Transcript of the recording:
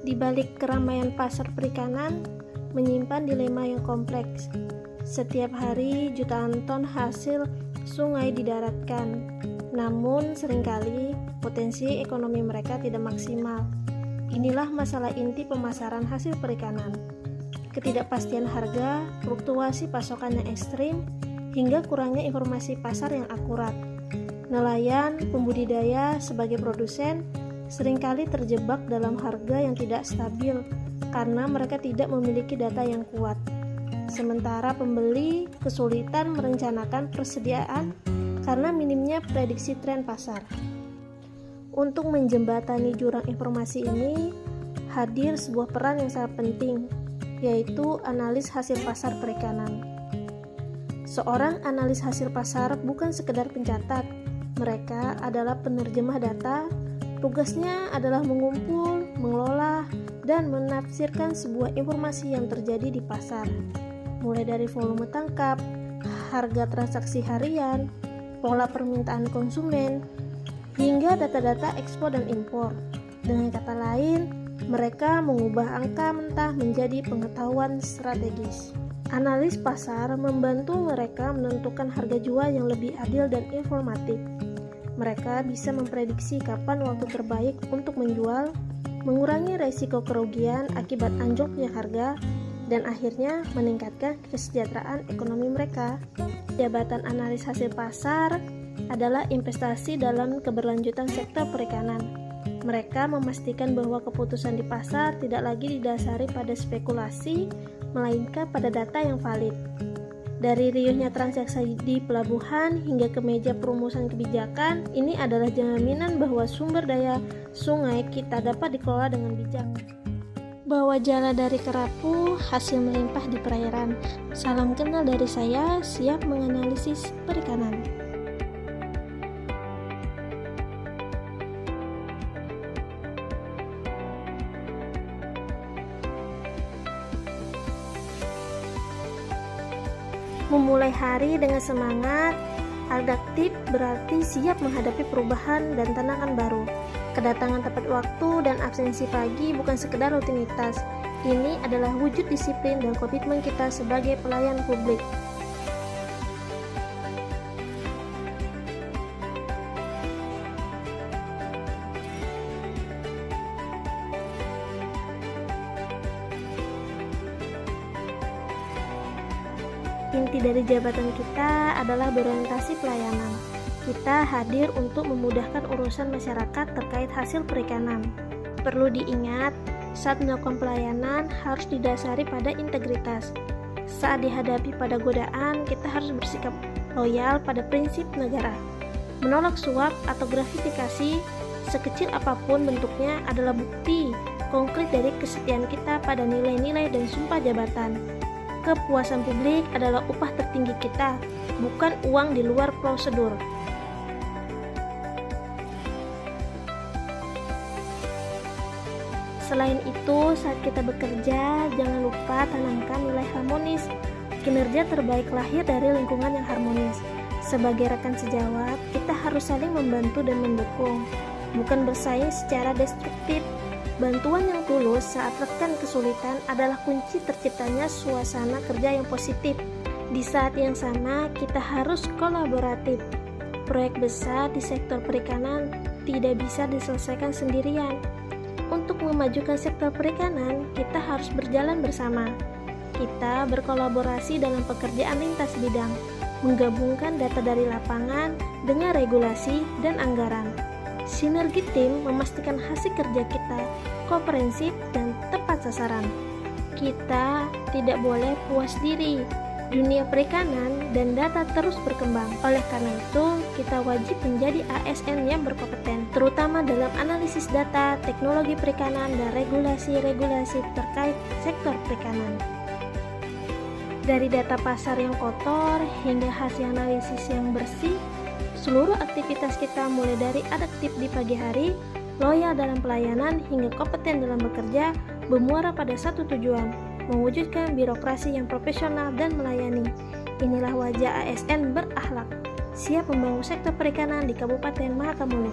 Di balik keramaian pasar perikanan, menyimpan dilema yang kompleks. Setiap hari jutaan ton hasil sungai didaratkan, namun seringkali potensi ekonomi mereka tidak maksimal. Inilah masalah inti pemasaran hasil perikanan. Ketidakpastian harga, fluktuasi pasokan yang ekstrim, hingga kurangnya informasi pasar yang akurat. Nelayan, pembudidaya, sebagai produsen, seringkali terjebak dalam harga yang tidak stabil karena mereka tidak memiliki data yang kuat. Sementara pembeli kesulitan merencanakan persediaan karena minimnya prediksi tren pasar. Untuk menjembatani jurang informasi ini, hadir sebuah peran yang sangat penting, yaitu analis hasil pasar perikanan. Seorang analis hasil pasar bukan sekedar pencatat, mereka adalah penerjemah data. Tugasnya adalah mengumpul, mengelola, dan menafsirkan sebuah informasi yang terjadi di pasar, mulai dari volume tangkap, harga transaksi harian, pola permintaan konsumen, hingga data-data ekspor dan impor. Dengan kata lain, mereka mengubah angka mentah menjadi pengetahuan strategis. Analis pasar membantu mereka menentukan harga jual yang lebih adil dan informatif. Mereka bisa memprediksi kapan waktu terbaik untuk menjual, mengurangi risiko kerugian akibat anjloknya harga, dan akhirnya meningkatkan kesejahteraan ekonomi mereka. Jabatan analis hasil pasar adalah investasi dalam keberlanjutan sektor perikanan. Mereka memastikan bahwa keputusan di pasar tidak lagi didasari pada spekulasi, melainkan pada data yang valid. Dari riuhnya transaksi di pelabuhan hingga ke meja perumusan kebijakan, ini adalah jaminan bahwa sumber daya sungai kita dapat dikelola dengan bijak. Bawa jala dari kerapu, hasil melimpah di perairan. Salam kenal dari saya, siap menganalisis perikanan. Memulai hari dengan semangat, adaptif berarti siap menghadapi perubahan dan tantangan baru. Kedatangan tepat waktu dan absensi pagi bukan sekedar rutinitas. Ini adalah wujud disiplin dan komitmen kita sebagai pelayan publik. Inti dari jabatan kita adalah berorientasi pelayanan. Kita hadir untuk memudahkan urusan masyarakat terkait hasil perikanan. Perlu diingat, saat melakukan pelayanan harus didasari pada integritas. Saat dihadapi pada godaan, kita harus bersikap loyal pada prinsip negara. Menolak suap atau gratifikasi, sekecil apapun bentuknya, adalah bukti konkret dari kesetiaan kita pada nilai-nilai dan sumpah jabatan. Kepuasan publik adalah upah tertinggi kita, bukan uang di luar prosedur. Selain itu, saat kita bekerja, jangan lupa tanamkan nilai harmonis. Kinerja terbaik lahir dari lingkungan yang harmonis. Sebagai rekan sejawat, kita harus saling membantu dan mendukung, bukan bersaing secara destruktif. Bantuan yang tulus saat rekan kesulitan adalah kunci terciptanya suasana kerja yang positif. Di saat yang sama, kita harus kolaboratif. Proyek besar di sektor perikanan tidak bisa diselesaikan sendirian. Untuk memajukan sektor perikanan, kita harus berjalan bersama. Kita berkolaborasi dalam pekerjaan lintas bidang, menggabungkan data dari lapangan dengan regulasi dan anggaran. Sinergi tim memastikan hasil kerja kita komprehensif dan tepat sasaran. Kita tidak boleh puas diri. Dunia perikanan dan data terus berkembang. Oleh karena itu, kita wajib menjadi ASN yang berkompeten, terutama dalam analisis data, teknologi perikanan, dan regulasi-regulasi terkait sektor perikanan. Dari data pasar yang kotor hingga hasil analisis yang bersih, seluruh aktivitas kita mulai dari adaptif di pagi hari, loyal dalam pelayanan, hingga kompeten dalam bekerja, bermuara pada satu tujuan, mewujudkan birokrasi yang profesional dan melayani. Inilah wajah ASN berakhlak, siap membangun sektor perikanan di Kabupaten Mahakamulu.